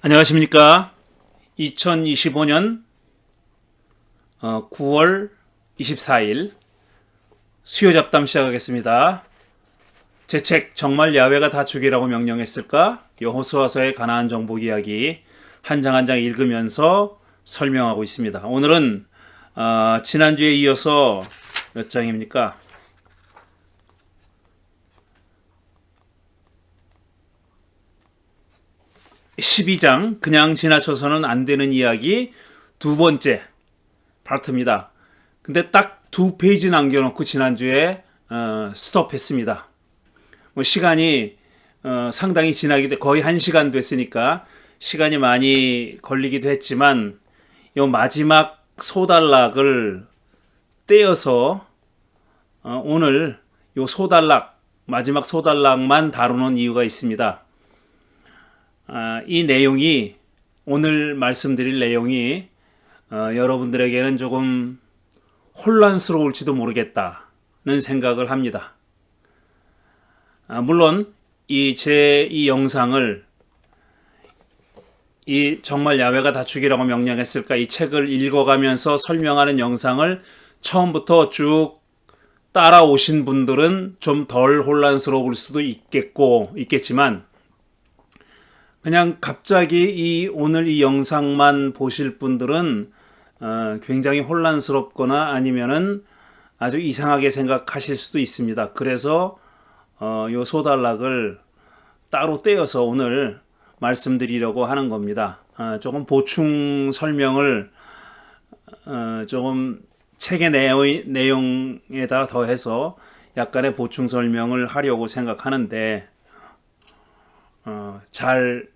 안녕하십니까. 2025년 9월 24일 수요 잡담 시작하겠습니다. 제 책 정말 야훼가 다 죽이라고 명령했을까? 여호수아서의 가나안 정복 이야기 한 장 한 장 읽으면서 설명하고 있습니다. 오늘은 지난주에 이어서 몇 장입니까? 12장 그냥 지나쳐서는 안 되는 이야기 두 번째 파트입니다. 근데 딱 두 페이지 남겨놓고 지난주에 스톱했습니다. 시간이 상당히 지나기도 거의 1시간 됐으니까 시간이 많이 걸리기도 했지만 요 마지막 소단락을 떼어서 오늘 요 소단락 마지막 소단락만 다루는 이유가 있습니다. 이 내용이 오늘 말씀드릴 내용이 여러분들에게는 조금 혼란스러울지도 모르겠다는 생각을 합니다. 물론 이 영상을 이 정말 야훼가 다 죽이라고 명령했을까 이 책을 읽어가면서 설명하는 영상을 처음부터 쭉 따라오신 분들은 좀 덜 혼란스러울 수도 있겠지만 그냥 갑자기 오늘 이 영상만 보실 분들은 굉장히 혼란스럽거나 아니면은 아주 이상하게 생각하실 수도 있습니다. 그래서 요 소단락을 따로 떼어서 오늘 말씀드리려고 하는 겁니다. 조금 보충 설명을 조금 책의 내용에다 더해서 약간의 보충 설명을 하려고 생각하는데 잘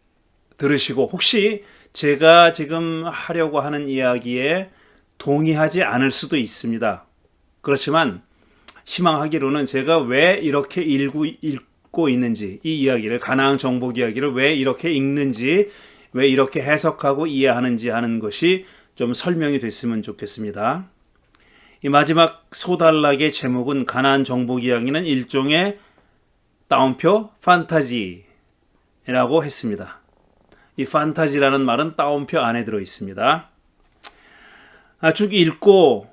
들으시고 혹시 제가 지금 하려고 하는 이야기에 동의하지 않을 수도 있습니다. 그렇지만 희망하기로는 제가 왜 이렇게 읽고 있는지 이 이야기를 가나안 정복 이야기를 왜 이렇게 읽는지 왜 이렇게 해석하고 이해하는지 하는 것이 좀 설명이 됐으면 좋겠습니다. 이 마지막 소단락의 제목은 가나안 정복 이야기는 일종의 따옴표 판타지라고 했습니다. 이 판타지라는 말은 따옴표 안에 들어 있습니다. 쭉 읽고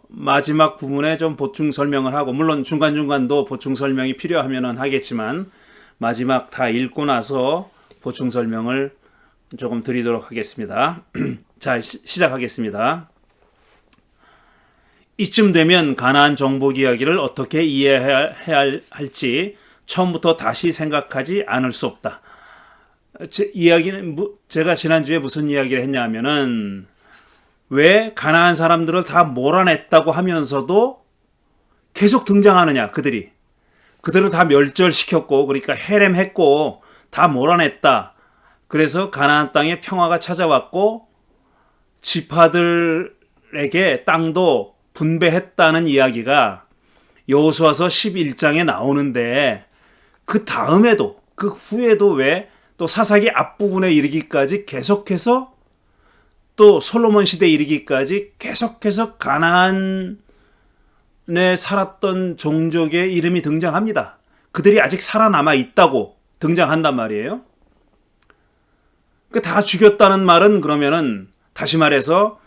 마지막 부분에 좀 보충 설명을 하고 물론 중간중간도 보충 설명이 필요하면 하겠지만 마지막 다 읽고 나서 보충 설명을 조금 드리도록 하겠습니다. 자, 시작하겠습니다. 이쯤 되면 가나안 정복 이야기를 어떻게 이해해야 할지 처음부터 다시 생각하지 않을 수 없다. 제가 지난주에 무슨 이야기를 했냐면은 왜 가나안 사람들을 다 몰아냈다고 하면서도 계속 등장하느냐 그들을 다 멸절시켰고 그러니까 해렘했고 다 몰아냈다. 그래서 가나안 땅에 평화가 찾아왔고 지파들에게 땅도 분배했다는 이야기가 여호수아서 11장에 나오는데 그 다음에도 그 후에도 왜 또 사사기 앞부분에 이르기까지 계속해서 또 솔로몬 시대에 이르기까지 계속해서 가나안에 살았던 종족의 이름이 등장합니다. 그들이 아직 살아남아 있다고 등장한단 말이에요. 다 죽였다는 말은 그러면은 다시 말해서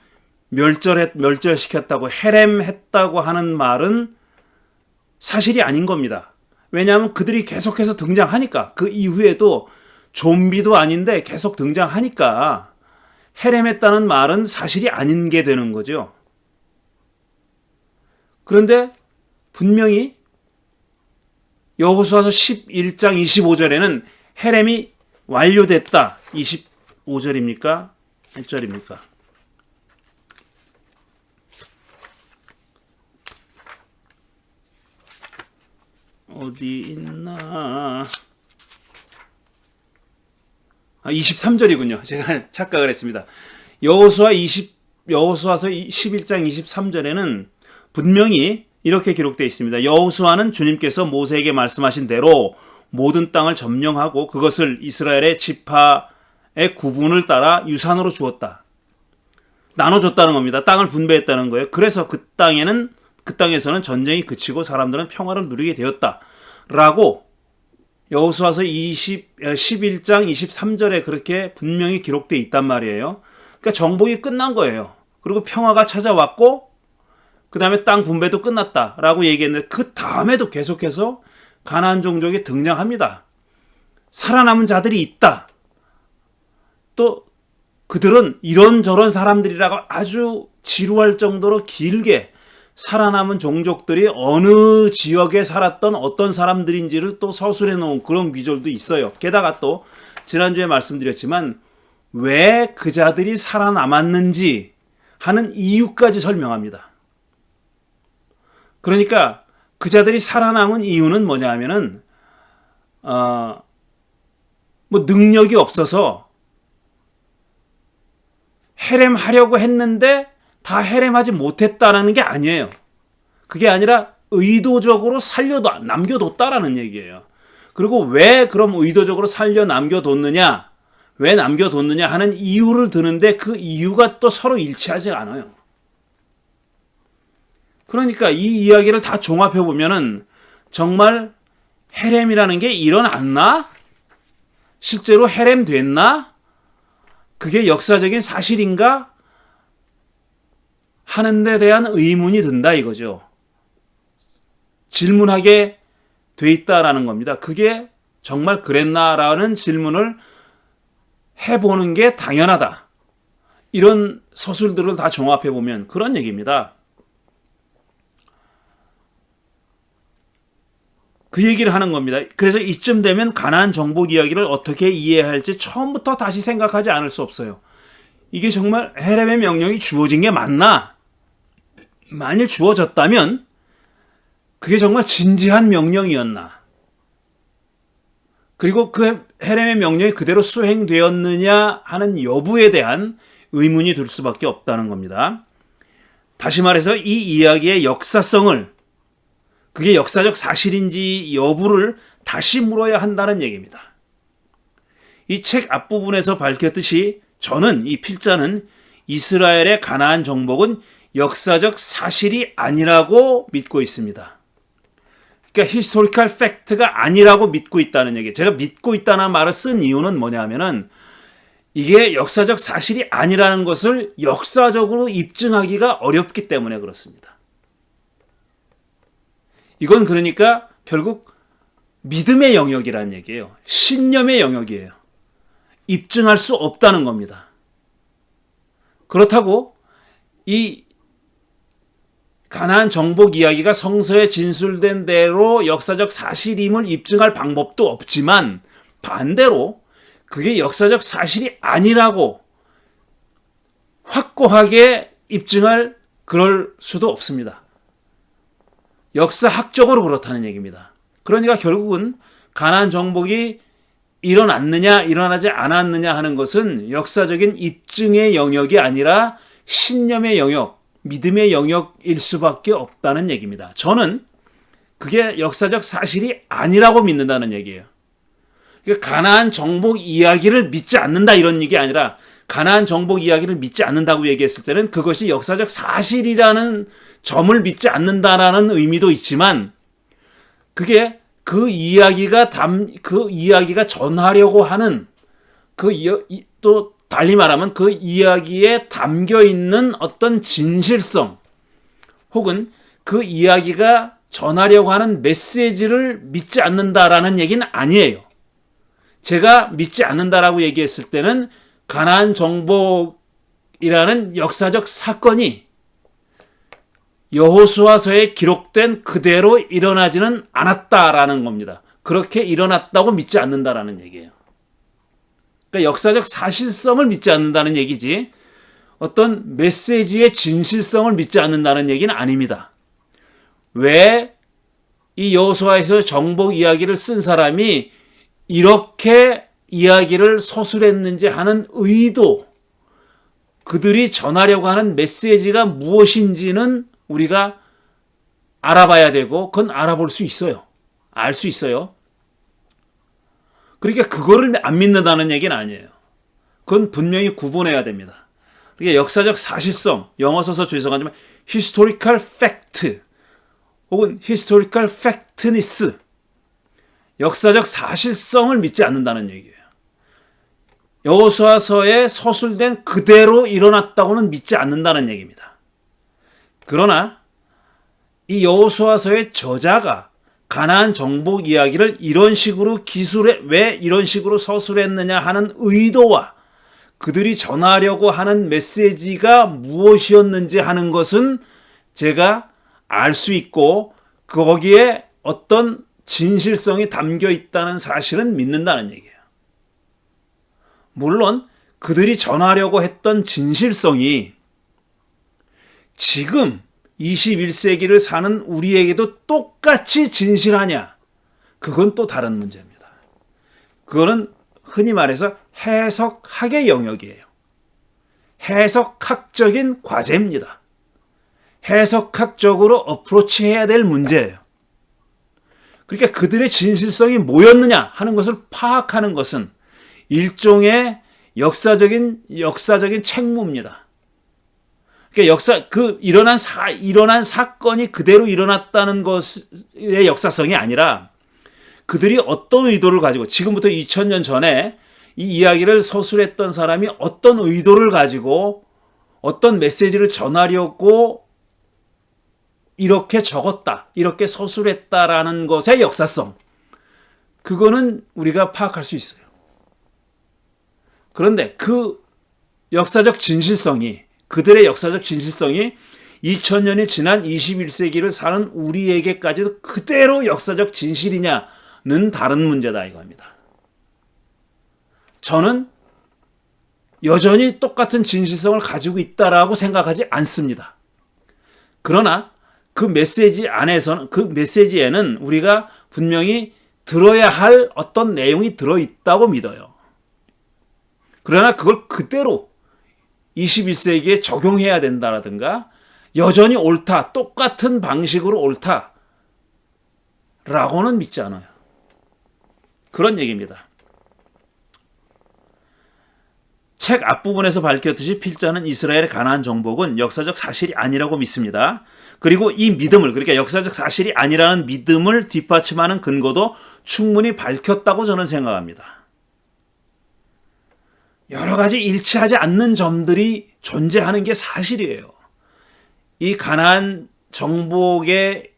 멸절시켰다고 해렘했다고 하는 말은 사실이 아닌 겁니다. 왜냐하면 그들이 계속해서 등장하니까 그 이후에도 좀비도 아닌데 계속 등장하니까 해렘했다는 말은 사실이 아닌 게 되는 거죠. 그런데 분명히 여호수아서 11장 25절에는 해렘이 완료됐다. 25절입니까? 몇 절입니까? 어디 있나? 23절이군요. 제가 착각을 했습니다. 여호수아서 11장 23절에는 분명히 이렇게 기록되어 있습니다. 여호수아는 주님께서 모세에게 말씀하신 대로 모든 땅을 점령하고 그것을 이스라엘의 지파의 구분을 따라 유산으로 주었다. 나눠줬다는 겁니다. 땅을 분배했다는 거예요. 그래서 그 땅에서는 전쟁이 그치고 사람들은 평화를 누리게 되었다. 라고 여호수아서 11장 23절에 그렇게 분명히 기록되어 있단 말이에요. 그러니까 정복이 끝난 거예요. 그리고 평화가 찾아왔고 그 다음에 땅 분배도 끝났다라고 얘기했는데 그 다음에도 계속해서 가나안 종족이 등장합니다. 살아남은 자들이 있다. 또 그들은 이런저런 사람들이라고 아주 지루할 정도로 길게 살아남은 종족들이 어느 지역에 살았던 어떤 사람들인지를 또 서술해 놓은 그런 귀절도 있어요. 게다가 또 지난주에 말씀드렸지만 왜 그 자들이 살아남았는지 하는 이유까지 설명합니다. 그러니까 그 자들이 살아남은 이유는 뭐냐 하면은 뭐 능력이 없어서 해렘하려고 했는데 다 해렘하지 못했다라는 게 아니에요. 그게 아니라 의도적으로 남겨뒀다라는 얘기예요. 그리고 왜 그럼 의도적으로 남겨뒀느냐, 왜 남겨뒀느냐 하는 이유를 드는데 그 이유가 또 서로 일치하지 않아요. 그러니까 이 이야기를 다 종합해 보면은 정말 해렘이라는 게 일어났나? 실제로 해렘됐나? 그게 역사적인 사실인가? 하는 데 대한 의문이 든다 이거죠. 질문하게 돼 있다라는 겁니다. 그게 정말 그랬나라는 질문을 해보는 게 당연하다. 이런 서술들을 다 종합해 보면 그런 얘기입니다. 그 얘기를 하는 겁니다. 그래서 이쯤 되면 가나안 정복 이야기를 어떻게 이해해야 할지 처음부터 다시 생각하지 않을 수 없어요. 이게 정말 해렘의 명령이 주어진 게 맞나? 만일 주어졌다면 그게 정말 진지한 명령이었나? 그리고 그 해렘의 명령이 그대로 수행되었느냐 하는 여부에 대한 의문이 들 수밖에 없다는 겁니다. 다시 말해서 이 이야기의 역사성을, 그게 역사적 사실인지 여부를 다시 물어야 한다는 얘기입니다. 이 책 앞부분에서 밝혔듯이 저는, 이 필자는 이스라엘의 가나안 정복은 역사적 사실이 아니라고 믿고 있습니다. 그러니까 히스토리컬 팩트가 아니라고 믿고 있다는 얘기. 제가 믿고 있다는 말을 쓴 이유는 뭐냐 하면은 이게 역사적 사실이 아니라는 것을 역사적으로 입증하기가 어렵기 때문에 그렇습니다. 이건 그러니까 결국 믿음의 영역이라는 얘기예요. 신념의 영역이에요. 입증할 수 없다는 겁니다. 그렇다고 이 가나안 정복 이야기가 성서에 진술된 대로 역사적 사실임을 입증할 방법도 없지만 반대로 그게 역사적 사실이 아니라고 확고하게 입증할 그럴 수도 없습니다. 역사학적으로 그렇다는 얘기입니다. 그러니까 결국은 가나안 정복이 일어났느냐 일어나지 않았느냐 하는 것은 역사적인 입증의 영역이 아니라 신념의 영역, 믿음의 영역일 수밖에 없다는 얘기입니다. 저는 그게 역사적 사실이 아니라고 믿는다는 얘기예요. 그러니까 가나안 정복 이야기를 믿지 않는다 이런 얘기 아니라 가나안 정복 이야기를 믿지 않는다고 얘기했을 때는 그것이 역사적 사실이라는 점을 믿지 않는다라는 의미도 있지만 그게 그 이야기가 전하려고 하는 또 달리 말하면 그 이야기에 담겨 있는 어떤 진실성 혹은 그 이야기가 전하려고 하는 메시지를 믿지 않는다라는 얘기는 아니에요. 제가 믿지 않는다라고 얘기했을 때는 가나안 정복이라는 역사적 사건이 여호수아서에 기록된 그대로 일어나지는 않았다라는 겁니다. 그렇게 일어났다고 믿지 않는다라는 얘기예요. 그러니까 역사적 사실성을 믿지 않는다는 얘기지 어떤 메시지의 진실성을 믿지 않는다는 얘기는 아닙니다. 왜 이 여호수아에서 정복 이야기를 쓴 사람이 이렇게 이야기를 서술했는지 하는 의도, 그들이 전하려고 하는 메시지가 무엇인지는 우리가 알아봐야 되고 그건 알아볼 수 있어요. 알 수 있어요. 그러니까 그거를 안 믿는다는 얘기는 아니에요. 그건 분명히 구분해야 됩니다. 그러니까 역사적 사실성, 영어 써서 죄송하지만 historical fact 혹은 historical factness, 역사적 사실성을 믿지 않는다는 얘기예요. 여호수아서에 서술된 그대로 일어났다고는 믿지 않는다는 얘기입니다. 그러나 이 여호수아서의 저자가 가나안 정복 이야기를 이런 식으로 왜 이런 식으로 서술했느냐 하는 의도와 그들이 전하려고 하는 메시지가 무엇이었는지 하는 것은 제가 알 수 있고 거기에 어떤 진실성이 담겨 있다는 사실은 믿는다는 얘기예요. 물론 그들이 전하려고 했던 진실성이 지금 21세기를 사는 우리에게도 똑같이 진실하냐? 그건 또 다른 문제입니다. 그거는 흔히 말해서 해석학의 영역이에요. 해석학적인 과제입니다. 해석학적으로 어프로치해야 될 문제예요. 그러니까 그들의 진실성이 뭐였느냐 하는 것을 파악하는 것은 일종의 역사적인 책무입니다. 그러니까 일어난 사건이 그대로 일어났다는 것의 역사성이 아니라 그들이 어떤 의도를 가지고 지금부터 2000년 전에 이 이야기를 서술했던 사람이 어떤 의도를 가지고 어떤 메시지를 전하려고 이렇게 적었다, 이렇게 서술했다라는 것의 역사성, 그거는 우리가 파악할 수 있어요. 그런데 그 역사적 진실성이, 그들의 역사적 진실성이 2000년이 지난 21세기를 사는 우리에게까지도 그대로 역사적 진실이냐는 다른 문제다 이겁니다. 저는 여전히 똑같은 진실성을 가지고 있다라고 생각하지 않습니다. 그러나 그 메시지에는 우리가 분명히 들어야 할 어떤 내용이 들어있다고 믿어요. 그러나 그걸 그대로 21세기에 적용해야 된다라든가 여전히 옳다, 똑같은 방식으로 옳다라고는 믿지 않아요. 그런 얘기입니다. 책 앞부분에서 밝혔듯이 필자는 이스라엘의 가나안 정복은 역사적 사실이 아니라고 믿습니다. 그리고 이 믿음을, 그러니까 역사적 사실이 아니라는 믿음을 뒷받침하는 근거도 충분히 밝혔다고 저는 생각합니다. 여러 가지 일치하지 않는 점들이 존재하는 게 사실이에요. 이 가나안 정복의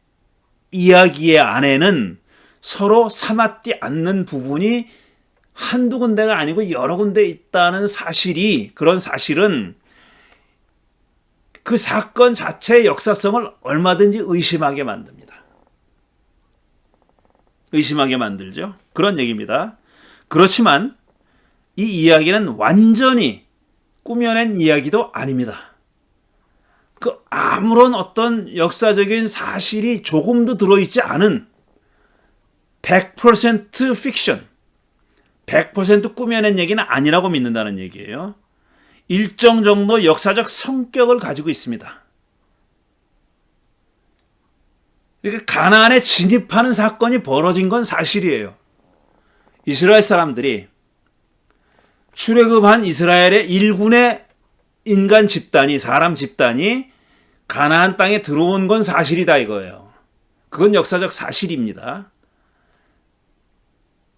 이야기의 안에는 서로 삼았지 않는 부분이 한두 군데가 아니고 여러 군데 있다는 그런 사실은 그 사건 자체의 역사성을 얼마든지 의심하게 만듭니다. 의심하게 만들죠. 그런 얘기입니다. 그렇지만 이 이야기는 완전히 꾸며낸 이야기도 아닙니다. 아무런 어떤 역사적인 사실이 조금도 들어있지 않은 100% 픽션, 100% 꾸며낸 얘기는 아니라고 믿는다는 얘기예요. 일정 정도 역사적 성격을 가지고 있습니다. 그러니까 가나안에 진입하는 사건이 벌어진 건 사실이에요. 이스라엘 사람들이 출애굽한 이스라엘의 일군의 사람 집단이 가나안 땅에 들어온 건 사실이다 이거예요. 그건 역사적 사실입니다.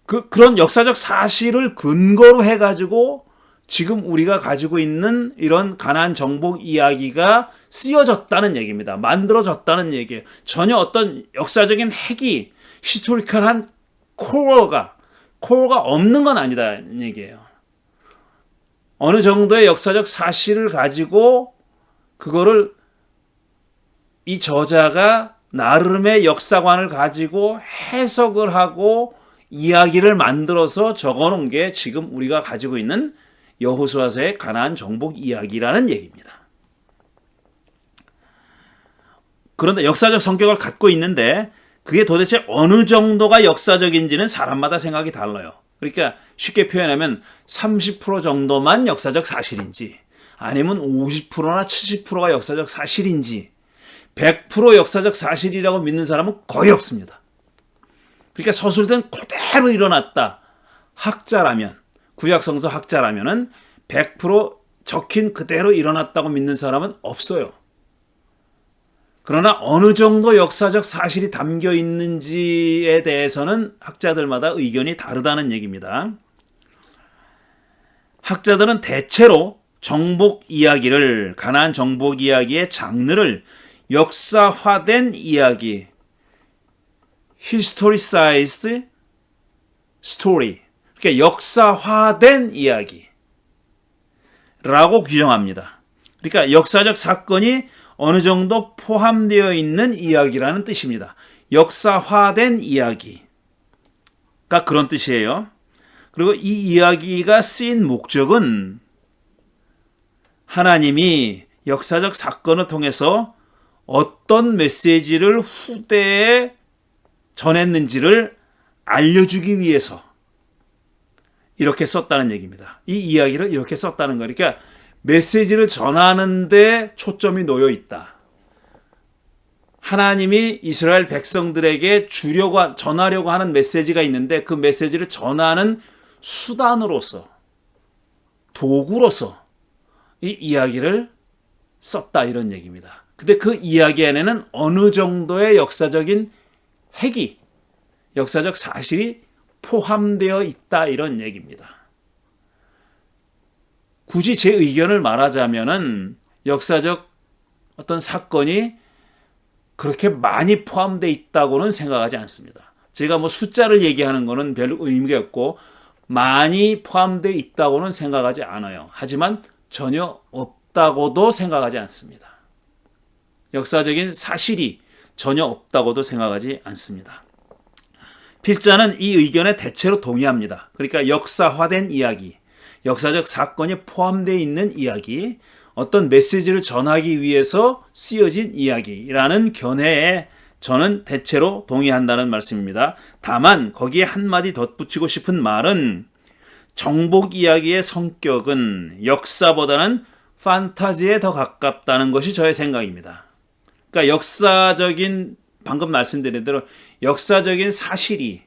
그런 역사적 사실을 근거로 해가지고 지금 우리가 가지고 있는 이런 가나안 정복 이야기가 쓰여졌다는 얘기입니다. 만들어졌다는 얘기예요. 전혀 어떤 역사적인 핵이 히스토리컬한 코어가 없는 건 아니다는 얘기예요. 어느 정도의 역사적 사실을 가지고 그거를 이 저자가 나름의 역사관을 가지고 해석을 하고 이야기를 만들어서 적어놓은 게 지금 우리가 가지고 있는 여호수아서의 가나안 정복 이야기라는 얘기입니다. 그런데 역사적 성격을 갖고 있는데 그게 도대체 어느 정도가 역사적인지는 사람마다 생각이 달라요. 그러니까 쉽게 표현하면 30% 정도만 역사적 사실인지 아니면 50%나 70%가 역사적 사실인지 100% 역사적 사실이라고 믿는 사람은 거의 없습니다. 그러니까 서술된 그대로 일어났다. 구약성서 학자라면은 100% 적힌 그대로 일어났다고 믿는 사람은 없어요. 그러나 어느 정도 역사적 사실이 담겨 있는지에 대해서는 학자들마다 의견이 다르다는 얘기입니다. 학자들은 대체로 정복 이야기를, 가나안 정복 이야기의 장르를 역사화된 이야기, historicized story, 그러니까 역사화된 이야기라고 규정합니다. 그러니까 역사적 사건이 어느 정도 포함되어 있는 이야기라는 뜻입니다. 역사화된 이야기가 그런 뜻이에요. 그리고 이 이야기가 쓰인 목적은 하나님이 역사적 사건을 통해서 어떤 메시지를 후대에 전했는지를 알려주기 위해서 이렇게 썼다는 얘기입니다. 이 이야기를 이렇게 썼다는 거예요. 그러니까 메시지를 전하는 데 초점이 놓여 있다. 하나님이 이스라엘 백성들에게 전하려고 하는 메시지가 있는데 그 메시지를 전하는 수단으로서, 도구로서 이 이야기를 썼다, 이런 얘기입니다. 근데 그 이야기 안에는 어느 정도의 역사적인 핵이, 역사적 사실이 포함되어 있다, 이런 얘기입니다. 굳이 제 의견을 말하자면은 역사적 어떤 사건이 그렇게 많이 포함되어 있다고는 생각하지 않습니다. 제가 뭐 숫자를 얘기하는 거는 별 의미가 없고 많이 포함되어 있다고는 생각하지 않아요. 하지만 전혀 없다고도 생각하지 않습니다. 역사적인 사실이 전혀 없다고도 생각하지 않습니다. 필자는 이 의견에 대체로 동의합니다. 그러니까 역사화된 이야기, 역사적 사건이 포함되어 있는 이야기, 어떤 메시지를 전하기 위해서 쓰여진 이야기라는 견해에 저는 대체로 동의한다는 말씀입니다. 다만 거기에 한마디 덧붙이고 싶은 말은 정복 이야기의 성격은 역사보다는 판타지에 더 가깝다는 것이 저의 생각입니다. 그러니까 역사적인, 방금 말씀드린 대로 역사적인 사실이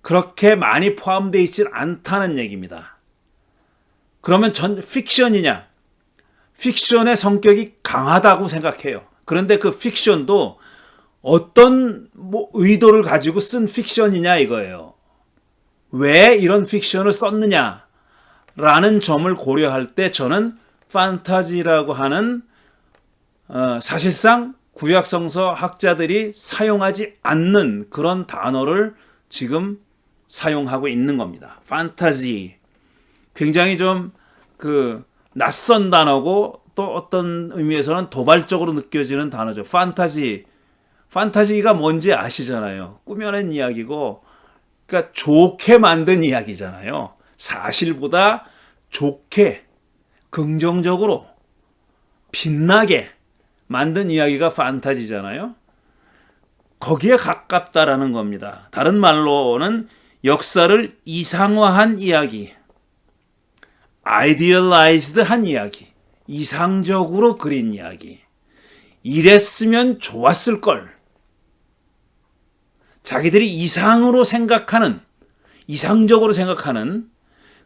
그렇게 많이 포함되어 있지 않다는 얘기입니다. 그러면 픽션이냐? 픽션의 성격이 강하다고 생각해요. 그런데 그 픽션도 어떤 의도를 가지고 쓴 픽션이냐 이거예요. 왜 이런 픽션을 썼느냐라는 점을 고려할 때 저는 판타지라고 하는 사실상 구약성서 학자들이 사용하지 않는 그런 단어를 지금 사용하고 있는 겁니다. 판타지. 굉장히 좀 낯선 단어고 또 어떤 의미에서는 도발적으로 느껴지는 단어죠. 판타지. 판타지가 뭔지 아시잖아요. 꾸며낸 이야기고, 그러니까 좋게 만든 이야기잖아요. 사실보다 좋게, 긍정적으로, 빛나게 만든 이야기가 판타지잖아요. 거기에 가깝다라는 겁니다. 다른 말로는 역사를 이상화한 이야기, 아이디얼라이즈드한 이야기, 이상적으로 그린 이야기, 이랬으면 좋았을 걸, 자기들이 이상적으로 생각하는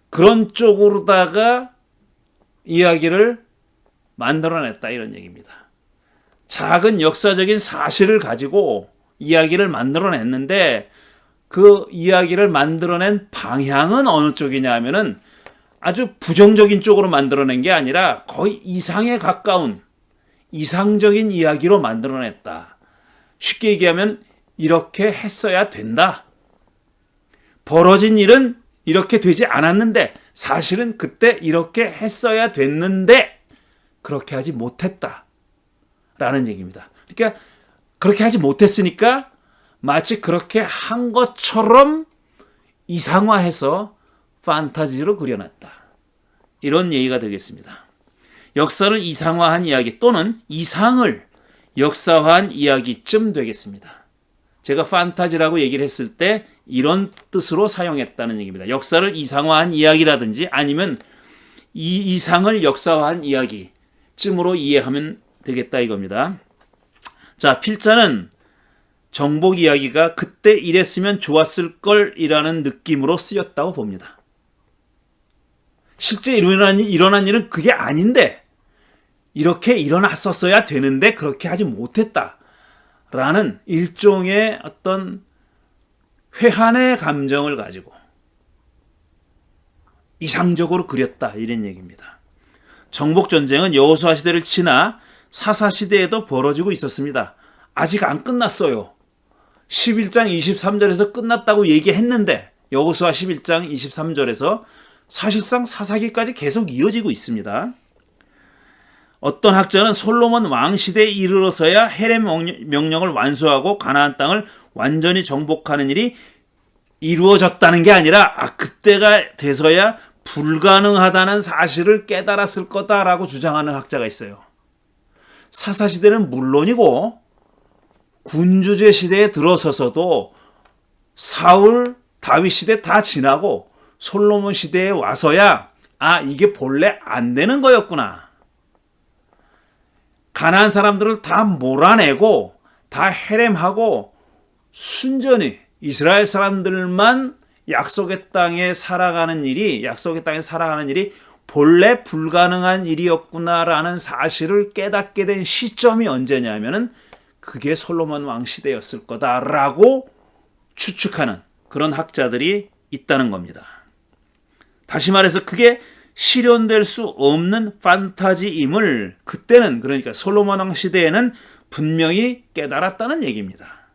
그런 쪽으로다가 이야기를 만들어냈다, 이런 얘기입니다. 작은 역사적인 사실을 가지고 이야기를 만들어냈는데 그 이야기를 만들어낸 방향은 어느 쪽이냐 하면은 아주 부정적인 쪽으로 만들어낸 게 아니라 거의 이상에 가까운 이상적인 이야기로 만들어냈다. 쉽게 얘기하면 이렇게 했어야 된다. 벌어진 일은 이렇게 되지 않았는데 사실은 그때 이렇게 했어야 됐는데 그렇게 하지 못했다. 라는 얘기입니다. 그러니까 그렇게 하지 못했으니까 마치 그렇게 한 것처럼 이상화해서 판타지로 그려놨다. 이런 얘기가 되겠습니다. 역사를 이상화한 이야기 또는 이상을 역사화한 이야기쯤 되겠습니다. 제가 판타지라고 얘기를 했을 때 이런 뜻으로 사용했다는 얘기입니다. 역사를 이상화한 이야기라든지 아니면 이 이상을 역사화한 이야기쯤으로 이해하면 되겠다 이겁니다. 자, 필자는 정복 이야기가 그때 이랬으면 좋았을 걸이라는 느낌으로 쓰였다고 봅니다. 실제 일어난 일은 그게 아닌데 이렇게 일어났었어야 되는데 그렇게 하지 못했다라는 일종의 어떤 회한의 감정을 가지고 이상적으로 그렸다 이런 얘기입니다. 정복전쟁은 여호수아 시대를 지나 사사 시대에도 벌어지고 있었습니다. 아직 안 끝났어요. 11장 23절에서 끝났다고 얘기했는데 여호수아 11장 23절에서 사실상 사사기까지 계속 이어지고 있습니다. 어떤 학자는 솔로몬 왕 시대에 이르러서야 헤렘 명령을 완수하고 가나안 땅을 완전히 정복하는 일이 이루어졌다는 게 아니라 그때가 돼서야 불가능하다는 사실을 깨달았을 거다라고 주장하는 학자가 있어요. 사사시대는 물론이고 군주제 시대에 들어서서도 사울, 다윗 시대 다 지나고 솔로몬 시대에 와서야 이게 본래 안 되는 거였구나. 가나안 사람들을 다 몰아내고 다 헤렘하고 순전히 이스라엘 사람들만 약속의 땅에 살아가는 일이 본래 불가능한 일이었구나라는 사실을 깨닫게 된 시점이 언제냐면은 그게 솔로몬 왕 시대였을 거다라고 추측하는 그런 학자들이 있다는 겁니다. 다시 말해서 그게 실현될 수 없는 판타지임을 그때는 그러니까 솔로몬 왕 시대에는 분명히 깨달았다는 얘기입니다.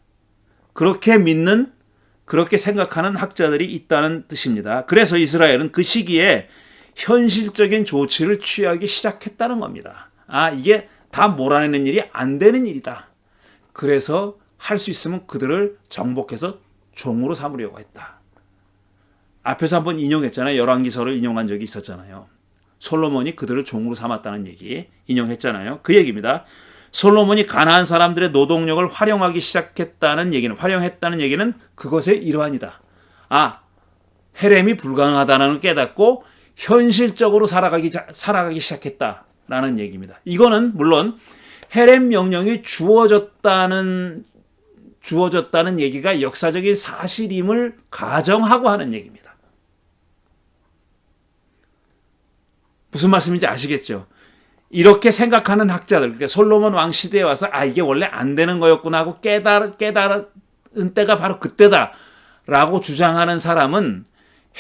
그렇게 믿는 그렇게 생각하는 학자들이 있다는 뜻입니다. 그래서 이스라엘은 그 시기에 현실적인 조치를 취하기 시작했다는 겁니다. 이게 다 몰아내는 일이 안 되는 일이다. 그래서 할 수 있으면 그들을 정복해서 종으로 삼으려고 했다. 앞에서 한번 인용했잖아요. 열왕기서를 인용한 적이 있었잖아요. 솔로몬이 그들을 종으로 삼았다는 얘기 인용했잖아요. 그 얘기입니다. 솔로몬이 가나안 사람들의 노동력을 활용하기 시작했다는 얘기는 활용했다는 얘기는 그것의 일환이다. 헤렘이 불가능하다는 걸 깨닫고 현실적으로 살아가기 시작했다라는 얘기입니다. 이거는 물론 헤렘 명령이 주어졌다는 얘기가 역사적인 사실임을 가정하고 하는 얘기입니다. 무슨 말씀인지 아시겠죠? 이렇게 생각하는 학자들, 그러니까 솔로몬 왕 시대에 와서 이게 원래 안 되는 거였구나 하고 깨달은 때가 바로 그때다라고 주장하는 사람은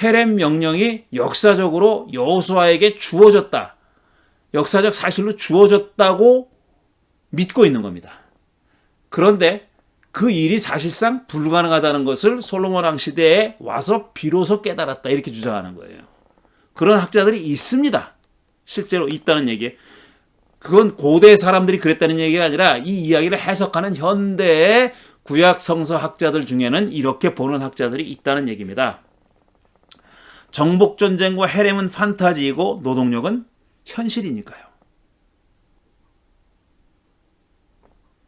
헤렘 명령이 역사적으로 여호수아에게 주어졌다. 역사적 사실로 주어졌다고 믿고 있는 겁니다. 그런데 그 일이 사실상 불가능하다는 것을 솔로몬 왕 시대에 와서 비로소 깨달았다. 이렇게 주장하는 거예요. 그런 학자들이 있습니다. 실제로 있다는 얘기예요. 그건 고대 사람들이 그랬다는 얘기가 아니라 이 이야기를 해석하는 현대의 구약 성서 학자들 중에는 이렇게 보는 학자들이 있다는 얘기입니다. 정복전쟁과 헤렘은 판타지이고 노동력은 현실이니까요.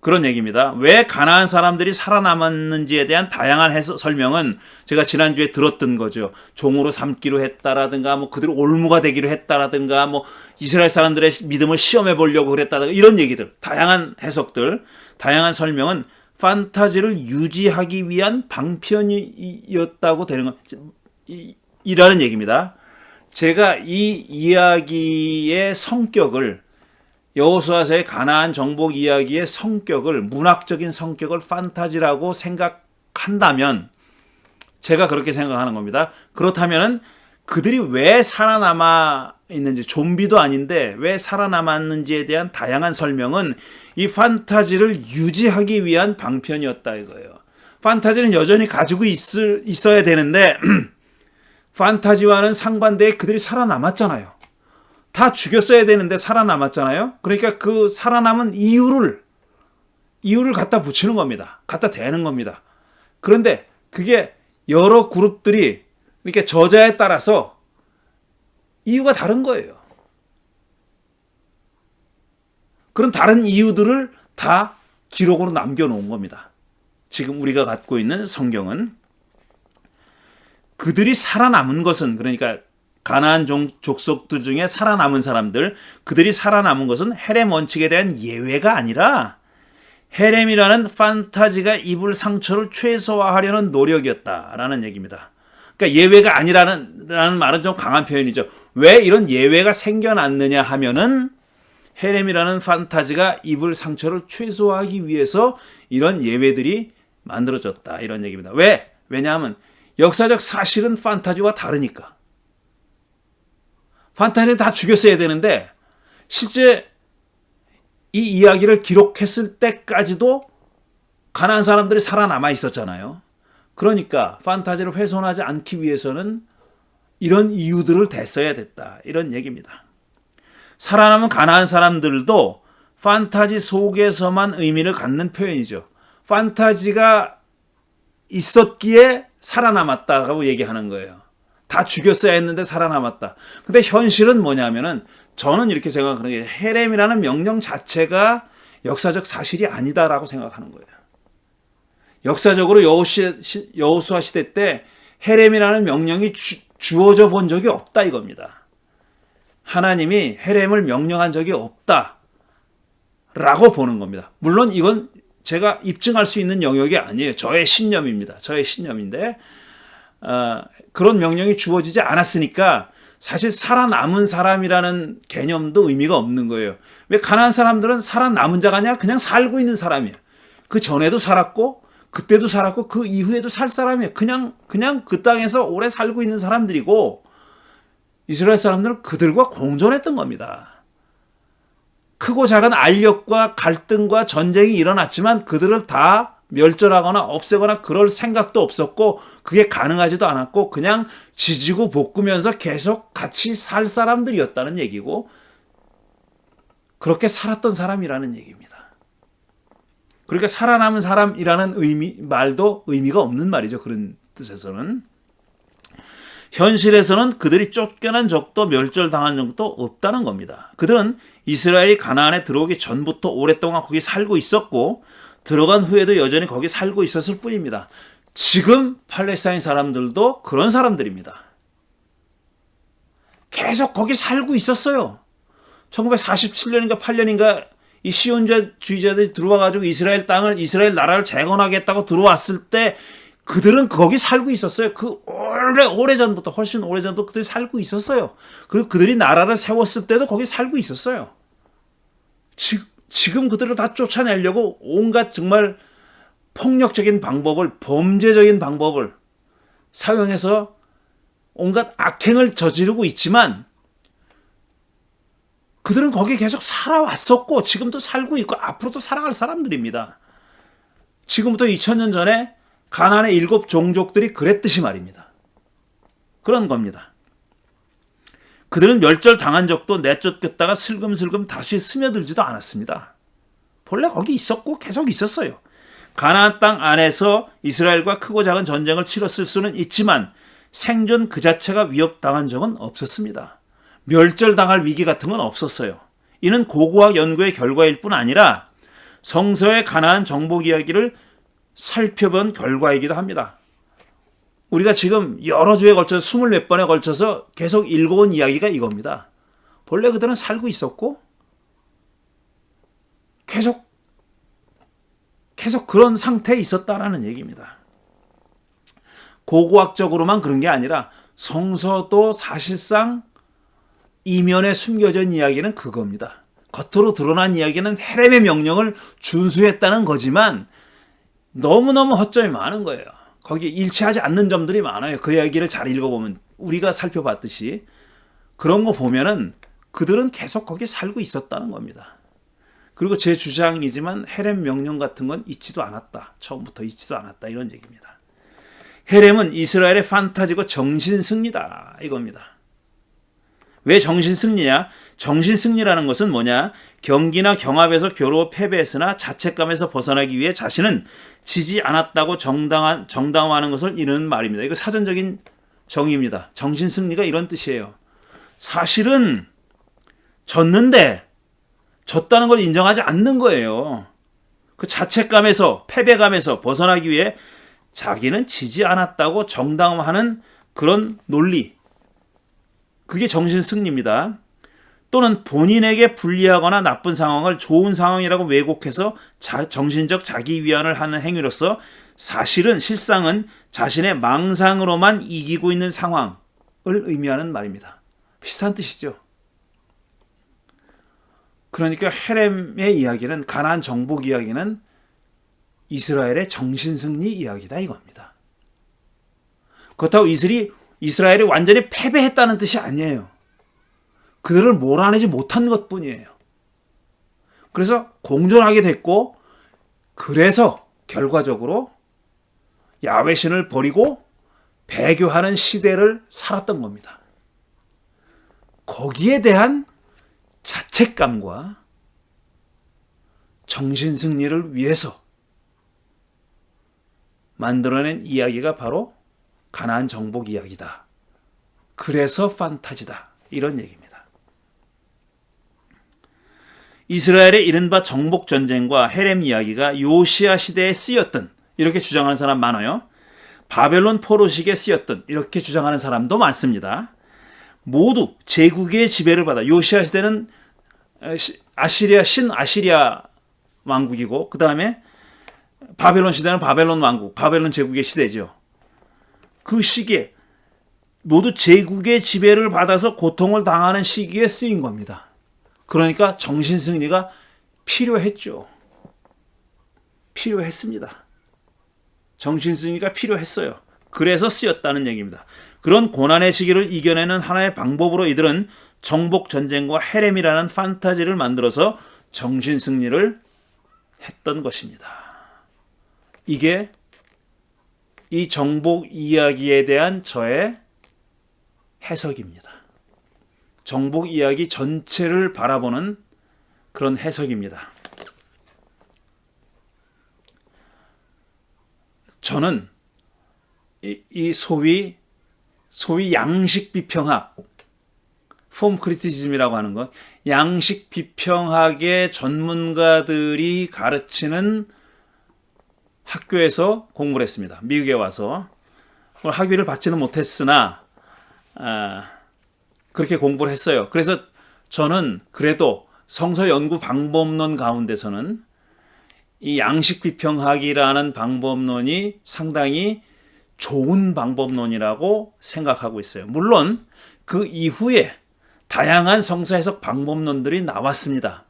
그런 얘기입니다. 왜 가나안 사람들이 살아남았는지에 대한 다양한 설명은 제가 지난주에 들었던 거죠. 종으로 삼기로 했다라든가, 그들이 올무가 되기로 했다라든가, 이스라엘 사람들의 믿음을 시험해 보려고 그랬다라든가, 이런 얘기들, 다양한 해석들, 다양한 설명은 판타지를 유지하기 위한 방편이었다고 되는 이라는 얘기입니다. 제가 이 이야기의 성격을 여호수아서의 가나안 정복 이야기의 성격을 문학적인 성격을 판타지라고 생각한다면 제가 그렇게 생각하는 겁니다. 그렇다면은 그들이 왜 살아남아 있는지 좀비도 아닌데 왜 살아남았는지에 대한 다양한 설명은 이 판타지를 유지하기 위한 방편이었다 이거예요. 판타지는 여전히 가지고 있어야 되는데 판타지와는 상반되게 그들이 살아남았잖아요. 다 죽였어야 되는데 살아남았잖아요. 그러니까 그 살아남은 이유를 갖다 붙이는 겁니다. 갖다 대는 겁니다. 그런데 그게 여러 그룹들이 그러니까 저자에 따라서 이유가 다른 거예요. 그런 다른 이유들을 다 기록으로 남겨놓은 겁니다. 지금 우리가 갖고 있는 성경은 그들이 살아남은 것은 그러니까 가나안 족속들 중에 살아남은 사람들, 그들이 살아남은 것은 헤렘 원칙에 대한 예외가 아니라 헤렘이라는 판타지가 입을 상처를 최소화하려는 노력이었다라는 얘기입니다. 그러니까 예외가 아니라는 말은 좀 강한 표현이죠. 왜 이런 예외가 생겨났느냐 하면은 헤렘이라는 판타지가 입을 상처를 최소화하기 위해서 이런 예외들이 만들어졌다. 이런 얘기입니다. 왜? 왜냐하면 역사적 사실은 판타지와 다르니까. 판타지는 다 죽였어야 되는데 실제 이 이야기를 기록했을 때까지도 가난한 사람들이 살아남아 있었잖아요. 그러니까 판타지를 훼손하지 않기 위해서는 이런 이유들을 댔어야 됐다. 이런 얘기입니다. 살아남은 가난한 사람들도 판타지 속에서만 의미를 갖는 표현이죠. 판타지가 있었기에 살아남았다고 얘기하는 거예요. 다 죽였어야 했는데 살아남았다. 근데 현실은 뭐냐면은 저는 이렇게 생각하는 게 헤렘이라는 명령 자체가 역사적 사실이 아니다라고 생각하는 거예요. 역사적으로 여호수아 시대 때 헤렘이라는 명령이 주어져 본 적이 없다 이겁니다. 하나님이 헤렘을 명령한 적이 없다라고 보는 겁니다. 물론 이건 제가 입증할 수 있는 영역이 아니에요. 저의 신념입니다. 저의 신념인데 그런 명령이 주어지지 않았으니까 사실 살아남은 사람이라는 개념도 의미가 없는 거예요. 왜 가난한 사람들은 살아남은 자가 아니라 그냥 살고 있는 사람이에요. 그 전에도 살았고 그때도 살았고 그 이후에도 살 사람이에요. 그냥 그 땅에서 오래 살고 있는 사람들이고 이스라엘 사람들은 그들과 공존했던 겁니다. 크고 작은 알력과 갈등과 전쟁이 일어났지만 그들을 다 멸절하거나 없애거나 그럴 생각도 없었고 그게 가능하지도 않았고 그냥 지지고 볶으면서 계속 같이 살 사람들이었다는 얘기고 그렇게 살았던 사람이라는 얘기입니다. 그러니까 살아남은 사람이라는 말도 의미가 없는 말이죠. 그런 뜻에서는. 현실에서는 그들이 쫓겨난 적도 멸절당한 적도 없다는 겁니다. 그들은 이스라엘이 가나안에 들어오기 전부터 오랫동안 거기 살고 있었고 들어간 후에도 여전히 거기 살고 있었을 뿐입니다. 지금 팔레스타인 사람들도 그런 사람들입니다. 계속 거기 살고 있었어요. 1947년인가 8년인가 이 시온주의자들이 들어와가지고 이스라엘 나라를 재건하겠다고 들어왔을 때 그들은 거기 살고 있었어요. 그 오래전부터, 훨씬 오래전부터 그들이 살고 있었어요. 그리고 그들이 나라를 세웠을 때도 거기 살고 있었어요. 지금 그들을 다 쫓아내려고 온갖 정말 폭력적인 방법을, 범죄적인 방법을 사용해서 온갖 악행을 저지르고 있지만 그들은 거기 계속 살아왔었고 지금도 살고 있고 앞으로도 살아갈 사람들입니다. 지금부터 2000년 전에 가나안의 7 종족들이 그랬듯이 말입니다. 그런 겁니다. 그들은 멸절당한 적도 내쫓겼다가 슬금슬금 다시 스며들지도 않았습니다. 본래 거기 있었고 계속 있었어요. 가나안 땅 안에서 이스라엘과 크고 작은 전쟁을 치렀을 수는 있지만 생존 그 자체가 위협당한 적은 없었습니다. 멸절당할 위기 같은 건 없었어요. 이는 고고학 연구의 결과일 뿐 아니라 성서의 가나안 정복 이야기를 살펴본 결과이기도 합니다. 우리가 지금 여러 주에 걸쳐서 20몇 번에 걸쳐서 계속 읽어온 이야기가 이겁니다. 본래 그들은 살고 있었고 계속 그런 상태에 있었다라는 얘기입니다. 고고학적으로만 그런 게 아니라 성서도 사실상 이면에 숨겨져 있는 이야기는 그겁니다. 겉으로 드러난 이야기는 헤렘의 명령을 준수했다는 거지만 너무너무 허점이 많은 거예요. 거기에 일치하지 않는 점들이 많아요. 그 이야기를 잘 읽어보면 우리가 살펴봤듯이 그런 거 보면은 그들은 계속 거기 살고 있었다는 겁니다. 그리고 제 주장이지만 헤렘 명령 같은 건 있지도 않았다. 처음부터 있지도 않았다. 이런 얘기입니다. 헤렘은 이스라엘의 판타지고 정신승리다. 이겁니다. 왜 정신승리냐? 정신승리라는 것은 뭐냐? 경기나 경합에서 겨루어 패배했으나 자책감에서 벗어나기 위해 자신은 지지 않았다고 정당화하는 것을 이르는 말입니다. 이거 사전적인 정의입니다. 정신승리가 이런 뜻이에요. 사실은 졌는데 졌다는 걸 인정하지 않는 거예요. 그 자책감에서 패배감에서 벗어나기 위해 자기는 지지 않았다고 정당화하는 그런 논리. 그게 정신승리입니다. 또는 본인에게 불리하거나 나쁜 상황을 좋은 상황이라고 왜곡해서 정신적 자기위안을 하는 행위로서 사실은 실상은 자신의 망상으로만 이기고 있는 상황을 의미하는 말입니다. 비슷한 뜻이죠. 그러니까 헤렘의 이야기는, 가나안 정복 이야기는 이스라엘의 정신승리 이야기다 이겁니다. 그렇다고 이스라엘이 완전히 패배했다는 뜻이 아니에요. 그들을 몰아내지 못한 것뿐이에요. 그래서 공존하게 됐고, 그래서 결과적으로 야훼 신을 버리고 배교하는 시대를 살았던 겁니다. 거기에 대한 자책감과 정신승리를 위해서 만들어낸 이야기가 바로 가나안 정복 이야기다. 그래서 판타지다. 이런 얘기입니다. 이스라엘의 이른바 정복 전쟁과 헤렘 이야기가 요시야 시대에 쓰였던, 이렇게 주장하는 사람 많아요. 바벨론 포로식에 쓰였던, 이렇게 주장하는 사람도 많습니다. 모두 제국의 지배를 받아, 요시야 시대는 아시리아 왕국이고, 그 다음에 바벨론 시대는 바벨론 왕국, 바벨론 제국의 시대죠. 그 시기에 모두 제국의 지배를 받아서 고통을 당하는 시기에 쓰인 겁니다. 그러니까 정신승리가 필요했죠. 필요했습니다. 정신승리가 필요했어요. 그래서 쓰였다는 얘기입니다. 그런 고난의 시기를 이겨내는 하나의 방법으로 이들은 정복 전쟁과 헤렘이라는 판타지를 만들어서 정신승리를 했던 것입니다. 이게 이 정복 이야기에 대한 저의 해석입니다. 정복 이야기 전체를 바라보는 그런 해석입니다. 저는 이 소위 양식 비평학, 폼 크리티시즘이라고 하는 것, 양식 비평학의 전문가들이 가르치는 학교에서 공부를 했습니다. 미국에 와서 학위를 받지는 못했으나 그렇게 공부를 했어요. 그래서 저는 그래도 성서 연구 방법론 가운데서는 이 양식 비평학이라는 방법론이 상당히 좋은 방법론이라고 생각하고 있어요. 물론 그 이후에 다양한 성서 해석 방법론들이 나왔습니다.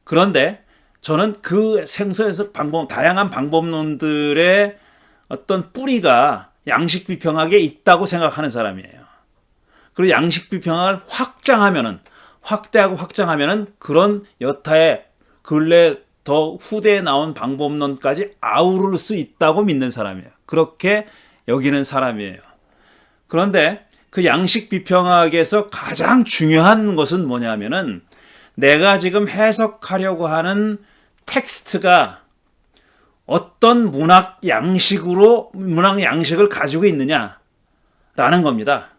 그런데 저는 그 성서 해석 다양한 방법론들의 어떤 뿌리가 양식 비평학에 있다고 생각하는 사람이에요. 그리고 양식 비평학을 확대하면 그런 여타의 근래 더 후대에 나온 방법론까지 아우를 수 있다고 믿는 사람이에요. 그렇게 여기는 사람이에요. 그런데 그 양식 비평학에서 가장 중요한 것은 뭐냐면은 내가 지금 해석하려고 하는 텍스트가 어떤 문학 양식을 가지고 있느냐라는 겁니다.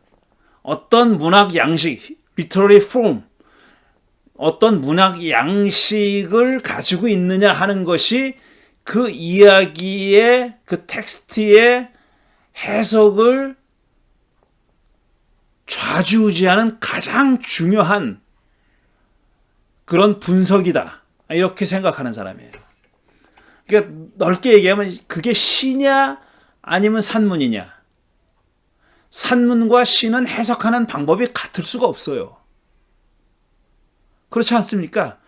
어떤 문학 양식, literary form, 어떤 문학 양식을 가지고 있느냐 하는 것이 그 이야기의, 그 텍스트의 해석을 좌지우지하는 가장 중요한 그런 분석이다. 이렇게 생각하는 사람이에요. 그러니까 넓게 얘기하면 그게 시냐 아니면 산문이냐. 산문과 시는 해석하는 방법이 같을 수가 없어요. 그렇지 않습니까?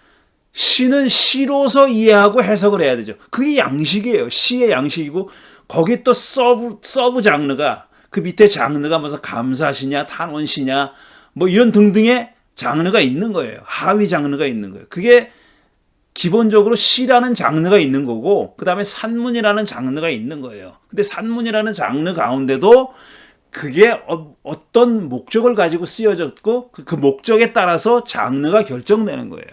시는 시로서 이해하고 해석을 해야 되죠. 그게 양식이에요. 시의 양식이고, 거기 또 서브 장르가, 그 밑에 장르가 무슨 감사시냐, 탄원시냐, 뭐 이런 등등의 장르가 있는 거예요. 하위 장르가 있는 거예요. 그게 기본적으로 시라는 장르가 있는 거고, 그 다음에 산문이라는 장르가 있는 거예요. 근데 산문이라는 장르 가운데도 그게 어떤 목적을 가지고 쓰여졌고, 그 목적에 따라서 장르가 결정되는 거예요.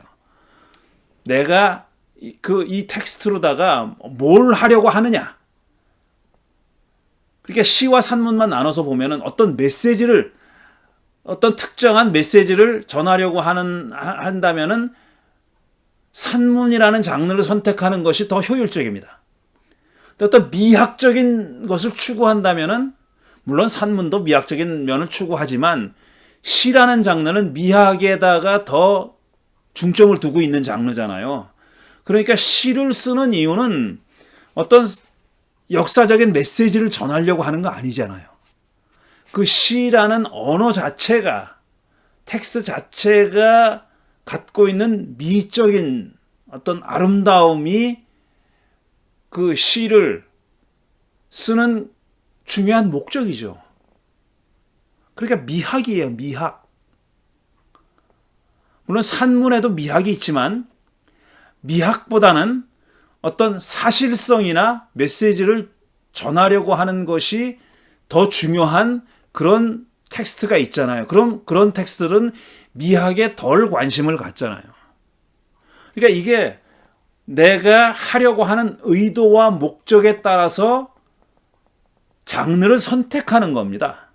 내가 이 텍스트로다가 뭘 하려고 하느냐. 그러니까 시와 산문만 나눠서 보면은 어떤 특정한 메시지를 전하려고 한다면은 산문이라는 장르를 선택하는 것이 더 효율적입니다. 어떤 미학적인 것을 추구한다면은 물론 산문도 미학적인 면을 추구하지만 시라는 장르는 미학에다가 더 중점을 두고 있는 장르잖아요. 그러니까 시를 쓰는 이유는 어떤 역사적인 메시지를 전하려고 하는 거 아니잖아요. 그 시라는 언어 자체가, 텍스트 자체가 갖고 있는 미적인 어떤 아름다움이 그 시를 쓰는 중요한 목적이죠. 그러니까 미학이에요, 미학. 물론 산문에도 미학이 있지만 미학보다는 어떤 사실성이나 메시지를 전하려고 하는 것이 더 중요한 그런 텍스트가 있잖아요. 그럼 그런 텍스트들은 미학에 덜 관심을 갖잖아요. 그러니까 이게 내가 하려고 하는 의도와 목적에 따라서 장르를 선택하는 겁니다.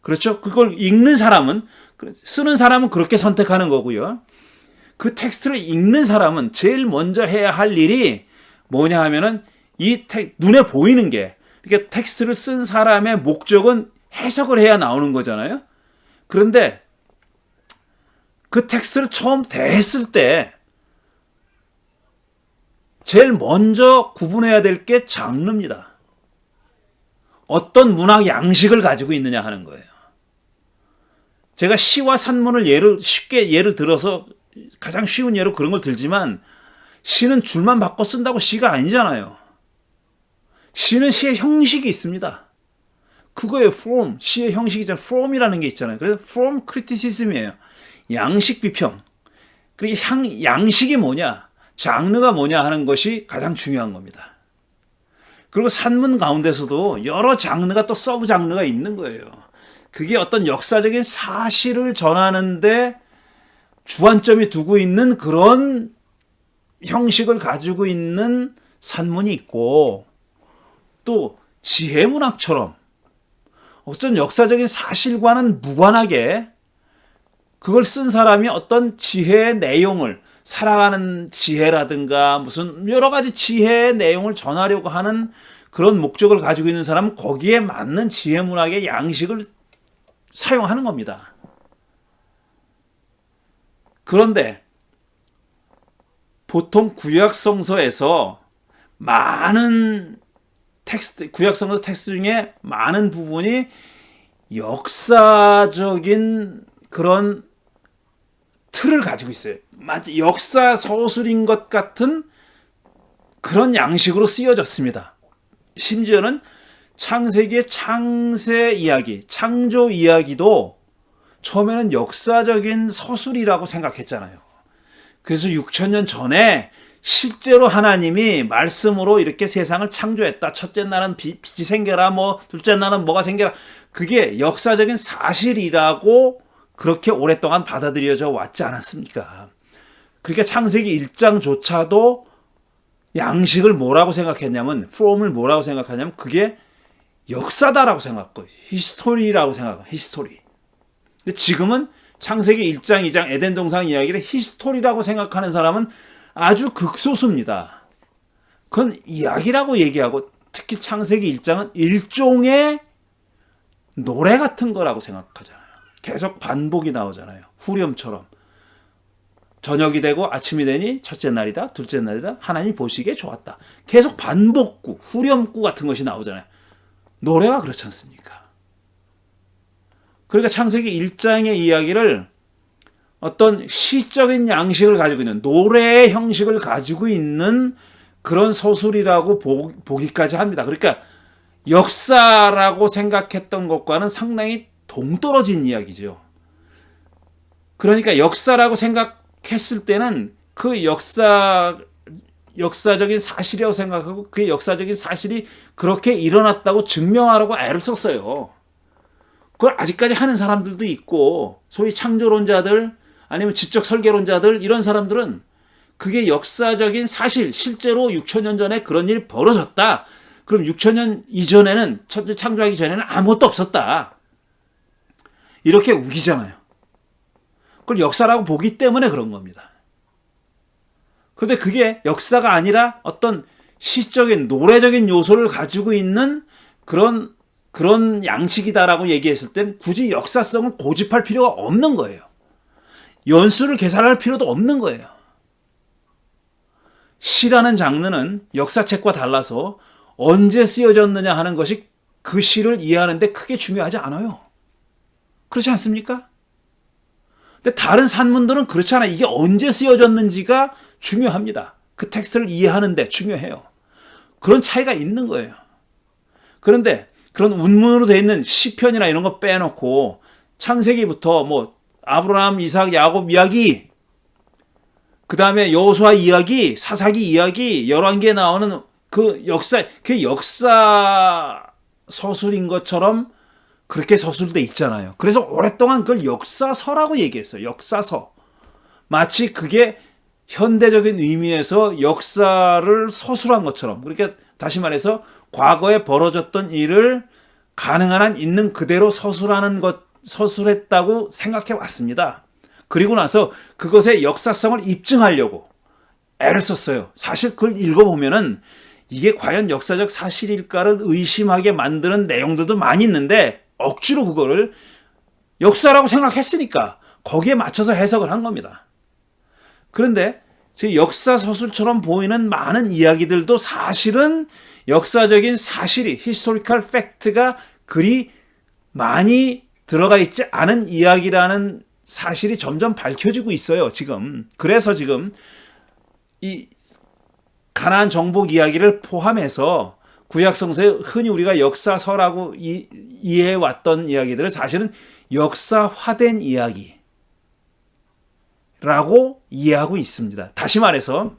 그렇죠? 그걸 읽는 사람은, 쓰는 사람은 그렇게 선택하는 거고요. 그 텍스트를 읽는 사람은 제일 먼저 해야 할 일이 뭐냐 하면은 눈에 보이는 게, 그러니까 텍스트를 쓴 사람의 목적은 해석을 해야 나오는 거잖아요. 그런데 그 텍스트를 처음 대했을 때 제일 먼저 구분해야 될 게 장르입니다. 어떤 문학 양식을 가지고 있느냐 하는 거예요. 제가 시와 산문을 쉽게 예를 들어서 가장 쉬운 예로 그런 걸 들지만 시는 줄만 바꿔 쓴다고 시가 아니잖아요. 시는 시의 형식이 있습니다. 그거예요. form. 시의 형식이잖아요. form이라는 게 있잖아요. 그래서 form criticism이에요. 양식 비평. 그리고 양식이 뭐냐, 장르가 뭐냐 하는 것이 가장 중요한 겁니다. 그리고 산문 가운데서도 여러 장르가 또 서브 장르가 있는 거예요. 그게 어떤 역사적인 사실을 전하는데 주안점이 두고 있는 그런 형식을 가지고 있는 산문이 있고, 또 지혜문학처럼 어떤 역사적인 사실과는 무관하게 그걸 쓴 사람이 어떤 지혜의 내용을, 살아가는 지혜라든가 무슨 여러 가지 지혜의 내용을 전하려고 하는 그런 목적을 가지고 있는 사람은 거기에 맞는 지혜문학의 양식을 사용하는 겁니다. 그런데 보통 구약성서에서 많은 텍스트, 구약성서 텍스트 중에 많은 부분이 역사적인 그런 틀을 가지고 있어요. 마치 역사 서술인 것 같은 그런 양식으로 쓰여졌습니다. 심지어는 창세기의 창세 이야기, 창조 이야기도 처음에는 역사적인 서술이라고 생각했잖아요. 그래서 6,000년 전에 실제로 하나님이 말씀으로 이렇게 세상을 창조했다. 첫째 날은 빛이 생겨라, 둘째 날은 뭐가 생겨라. 그게 역사적인 사실이라고 그렇게 오랫동안 받아들여져 왔지 않았습니까? 그러니까 창세기 1장조차도 양식을 뭐라고 생각했냐면, form을 뭐라고 생각하냐면 그게 역사다라고 생각하고 히스토리라고 생각하고, 히스토리. 근데 지금은 창세기 1장, 2장 에덴 동산 이야기를 히스토리라고 생각하는 사람은 아주 극소수입니다. 그건 이야기라고 얘기하고, 특히 창세기 1장은 일종의 노래 같은 거라고 생각하잖아요. 계속 반복이 나오잖아요. 후렴처럼. 저녁이 되고 아침이 되니 첫째 날이다, 둘째 날이다, 하나님 보시기에 좋았다. 계속 반복구, 후렴구 같은 것이 나오잖아요. 노래가 그렇지 않습니까? 그러니까 창세기 1장의 이야기를 어떤 시적인 양식을 가지고 있는, 노래의 형식을 가지고 있는 그런 서술이라고 보기까지 합니다. 그러니까 역사라고 생각했던 것과는 상당히 동떨어진 이야기죠. 그러니까 역사라고 생각했을 때는 그 역사적인 사실이라고 생각하고 그 역사적인 사실이 그렇게 일어났다고 증명하라고 애를 썼어요. 그걸 아직까지 하는 사람들도 있고, 소위 창조론자들 아니면 지적 설계론자들, 이런 사람들은 그게 역사적인 사실, 실제로 6,000년 전에 그런 일이 벌어졌다. 그럼 6,000년 이전에는, 천지 창조하기 전에는 아무것도 없었다. 이렇게 우기잖아요. 그걸 역사라고 보기 때문에 그런 겁니다. 그런데 그게 역사가 아니라 어떤 시적인, 노래적인 요소를 가지고 있는 그런 양식이다라고 얘기했을 땐 굳이 역사성을 고집할 필요가 없는 거예요. 연수를 계산할 필요도 없는 거예요. 시라는 장르는 역사책과 달라서 언제 쓰여졌느냐 하는 것이 그 시를 이해하는 데 크게 중요하지 않아요. 그렇지 않습니까? 근데 다른 산문들은 그렇지 않아요. 이게 언제 쓰여졌는지가 중요합니다. 그 텍스트를 이해하는데 중요해요. 그런 차이가 있는 거예요. 그런데 그런 운문으로 되어 있는 시편이나 이런 거 빼놓고 창세기부터 뭐 아브라함, 이삭, 야곱 이야기, 그 다음에 여호수아 이야기, 사사기 이야기, 열왕기에 나오는 그 역사 서술인 것처럼 그렇게 서술돼 있잖아요. 그래서 오랫동안 그걸 역사서라고 얘기했어요. 역사서. 마치 그게 현대적인 의미에서 역사를 서술한 것처럼. 그러니까 다시 말해서 과거에 벌어졌던 일을 가능한 한 있는 그대로 서술했다고 생각해 왔습니다. 그리고 나서 그것의 역사성을 입증하려고 애를 썼어요. 사실 그걸 읽어보면은 이게 과연 역사적 사실일까를 의심하게 만드는 내용들도 많이 있는데 억지로 그거를 역사라고 생각했으니까 거기에 맞춰서 해석을 한 겁니다. 그런데 역사 서술처럼 보이는 많은 이야기들도 사실은 역사적인 사실이 historical fact가 그리 많이 들어가 있지 않은 이야기라는 사실이 점점 밝혀지고 있어요, 지금. 그래서 지금 이 가나안 정복 이야기를 포함해서 구약성서에 흔히 우리가 역사서라고 이해해왔던 이야기들을 사실은 역사화된 이야기라고 이해하고 있습니다. 다시 말해서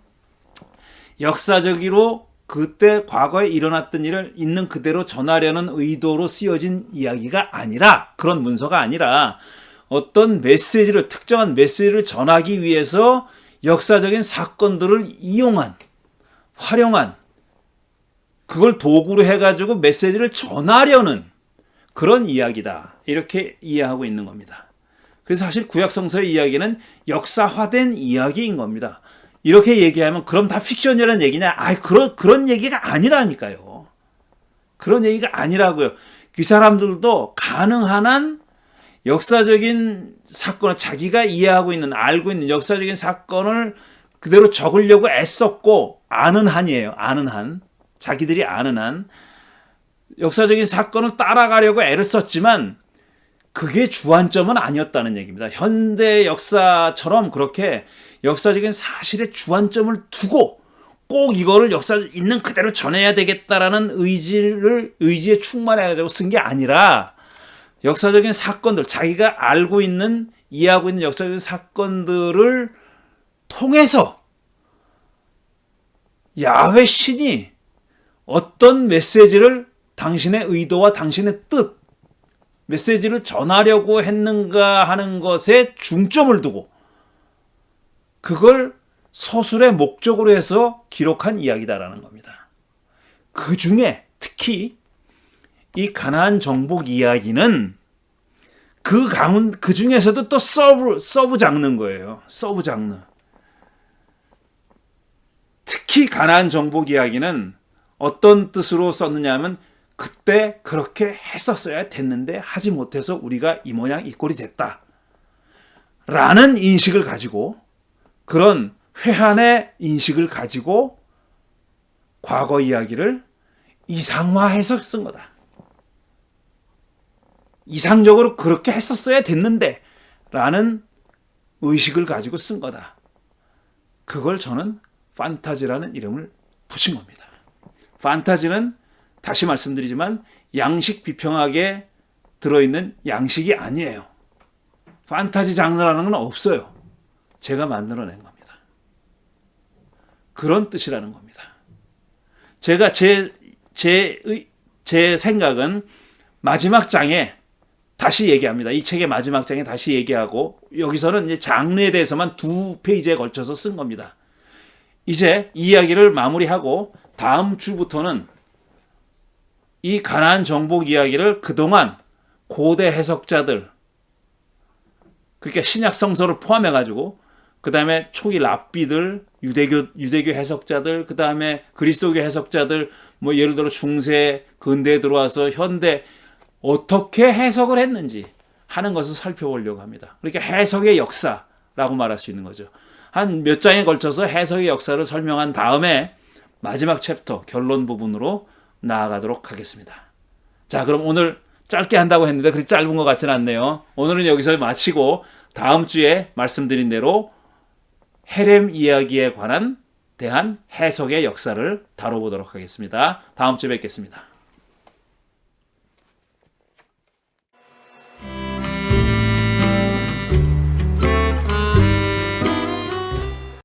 역사적으로 그때 과거에 일어났던 일을 있는 그대로 전하려는 의도로 쓰여진 이야기가 아니라, 그런 문서가 아니라 어떤 메시지를, 특정한 메시지를 전하기 위해서 역사적인 사건들을 이용한, 활용한, 그걸 도구로 해가지고 메시지를 전하려는 그런 이야기다. 이렇게 이해하고 있는 겁니다. 그래서 사실 구약성서의 이야기는 역사화된 이야기인 겁니다. 이렇게 얘기하면 그럼 다 픽션이라는 얘기냐? 그런 얘기가 아니라니까요. 그런 얘기가 아니라고요. 그 사람들도 가능한 한 역사적인 사건을 자기가 이해하고 있는, 알고 있는 역사적인 사건을 그대로 적으려고 애썼고, 아는 한이에요. 아는 한. 자기들이 아는 한. 역사적인 사건을 따라가려고 애를 썼지만 그게 주안점은 아니었다는 얘기입니다. 현대 역사처럼 그렇게 역사적인 사실의 주안점을 두고 꼭 이거를 역사 있는 그대로 전해야 되겠다라는 의지에 충만해가지고 쓴 게 아니라 역사적인 사건들, 자기가 알고 있는, 이해하고 있는 역사적인 사건들을 통해서 야훼 신이 어떤 메시지를, 당신의 의도와 당신의 뜻, 메시지를 전하려고 했는가 하는 것에 중점을 두고 그걸 서술의 목적으로 해서 기록한 이야기다라는 겁니다. 그 중에 특히 이 가나안 정복 이야기는 그 중에서도 또 서브 장르인 거예요. 서브 장르. 특히 가나안 정복 이야기는 어떤 뜻으로 썼느냐 하면 그때 그렇게 했었어야 됐는데 하지 못해서 우리가 이 모양 이 꼴이 됐다. 라는 인식을 가지고, 그런 회한의 인식을 가지고 과거 이야기를 이상화해서 쓴 거다. 이상적으로 그렇게 했었어야 됐는데 라는 의식을 가지고 쓴 거다. 그걸 저는 판타지라는 이름을 붙인 겁니다. 판타지는 다시 말씀드리지만 양식 비평학에 들어있는 양식이 아니에요. 판타지 장르라는 건 없어요. 제가 만들어낸 겁니다. 그런 뜻이라는 겁니다. 제가 제 생각은 마지막 장에 다시 얘기합니다. 이 책의 마지막 장에 다시 얘기하고, 여기서는 이제 장르에 대해서만 2페이지에 걸쳐서 쓴 겁니다. 이제 이 이야기를 마무리하고 다음 주부터는 이 가나안 정복 이야기를 그동안 고대 해석자들, 그러니까 신약 성서를 포함해 가지고, 그 다음에 초기 랍비들, 유대교 해석자들, 그 다음에 그리스도교 해석자들, 뭐 예를 들어 중세, 근대에 들어와서 현대 어떻게 해석을 했는지 하는 것을 살펴보려고 합니다. 그러니까 해석의 역사라고 말할 수 있는 거죠. 한 몇 장에 걸쳐서 해석의 역사를 설명한 다음에 마지막 챕터, 결론 부분으로 나아가도록 하겠습니다. 자, 그럼 오늘 짧게 한다고 했는데 그리 짧은 것 같지는 않네요. 오늘은 여기서 마치고 다음 주에 말씀드린 대로 헤렘 이야기에 대한 해석의 역사를 다뤄보도록 하겠습니다. 다음 주에 뵙겠습니다.